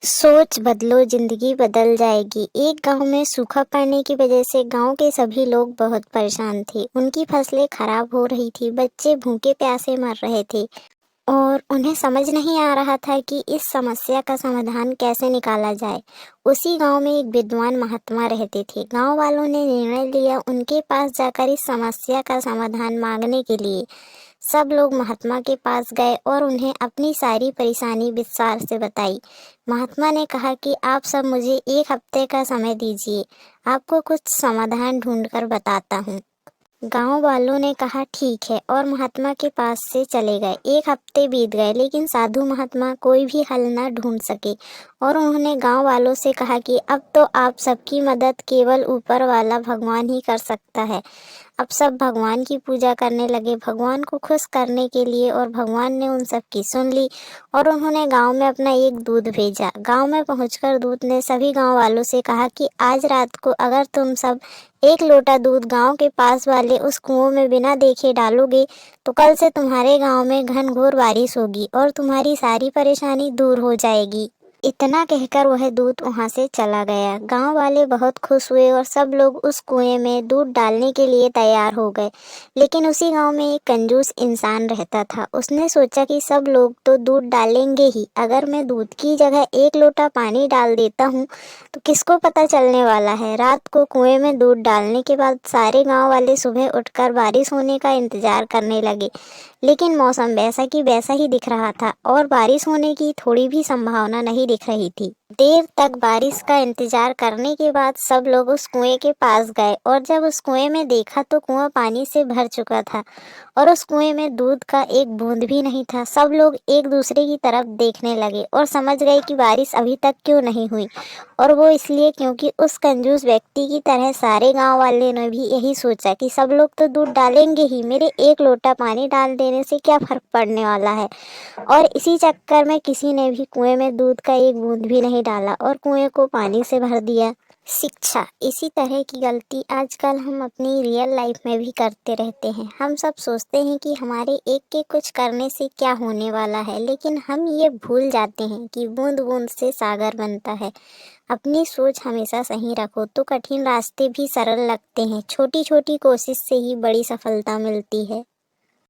सोच बदलो, जिंदगी बदल जाएगी। एक गांव में सूखा पड़ने की वजह से गांव के सभी लोग बहुत परेशान थे। उनकी फसलें खराब हो रही थी, बच्चे भूखे प्यासे मर रहे थे और उन्हें समझ नहीं आ रहा था कि इस समस्या का समाधान कैसे निकाला जाए। उसी गांव में एक विद्वान महात्मा रहते थे। गांव वालों ने निर्णय लिया उनके पास जाकर इस समस्या का समाधान मांगने के लिए। सब लोग महात्मा के पास गए और उन्हें अपनी सारी परेशानी विस्तार से बताई। महात्मा ने कहा कि आप सब मुझे 1 हफ्ते का समय दीजिए, आपको कुछ समाधान ढूंढकर बताता हूँ। गांव वालों ने कहा ठीक है और महात्मा के पास से चले गए। 1 हफ्ते बीत गए लेकिन साधु महात्मा कोई भी हल न ढूंढ सके और उन्होंने गांव वालों से कहा कि अब तो आप सबकी मदद केवल ऊपर वाला भगवान ही कर सकता है। अब सब भगवान की पूजा करने लगे, भगवान को खुश करने के लिए, और भगवान ने उन सब की सुन ली और उन्होंने गांव में अपना एक दूत भेजा। गांव में पहुंचकर दूत ने सभी गांव वालों से कहा कि आज रात को अगर तुम सब 1 लोटा दूध गांव के पास वाले उस कुओं में बिना देखे डालोगे तो कल से तुम्हारे गांव में घनघोर बारिश होगी और तुम्हारी सारी परेशानी दूर हो जाएगी। इतना कहकर वह दूत वहां से चला गया। गांव वाले बहुत खुश हुए और सब लोग उस कुएं में दूध डालने के लिए तैयार हो गए। लेकिन उसी गांव में एक कंजूस इंसान रहता था। उसने सोचा कि सब लोग तो दूध डालेंगे ही, अगर मैं दूध की जगह 1 लोटा पानी डाल देता हूँ तो किसको पता चलने वाला है। रात को कुएं में दूध डालने के बाद सारे गांव वाले सुबह उठकर बारिश होने का इंतजार करने लगे। लेकिन मौसम वैसा की वैसा ही दिख रहा था और बारिश होने की थोड़ी भी संभावना नहीं दिख रही थी। देर तक बारिश का इंतजार करने के बाद सब लोग उस कुएं के पास गए और जब उस कुएं में देखा तो कुआं पानी से भर चुका था और उस कुएं में दूध का एक बूंद भी नहीं था। सब लोग एक दूसरे की तरफ देखने लगे और समझ गए कि बारिश अभी तक क्यों नहीं हुई, और वो इसलिए क्योंकि उस कंजूस व्यक्ति की तरह सारे गांव वाले ने भी यही सोचा कि सब लोग तो दूध डालेंगे ही, मेरे 1 लोटा पानी डाल देने से क्या फर्क पड़ने वाला है। और इसी चक्कर में किसी ने भी कुएं में दूध का एक बूंद भी नहीं डाला और कुएं को पानी से भर दिया। शिक्षा, इसी तरह की गलती आजकल हम अपनी रियल लाइफ में भी करते रहते हैं। हम सब सोचते हैं कि हमारे एक के कुछ करने से क्या होने वाला है, लेकिन हम ये भूल जाते हैं कि बूंद बूंद से सागर बनता है। अपनी सोच हमेशा सही रखो तो कठिन रास्ते भी सरल लगते हैं। छोटी छोटी कोशिश से ही बड़ी सफलता मिलती है।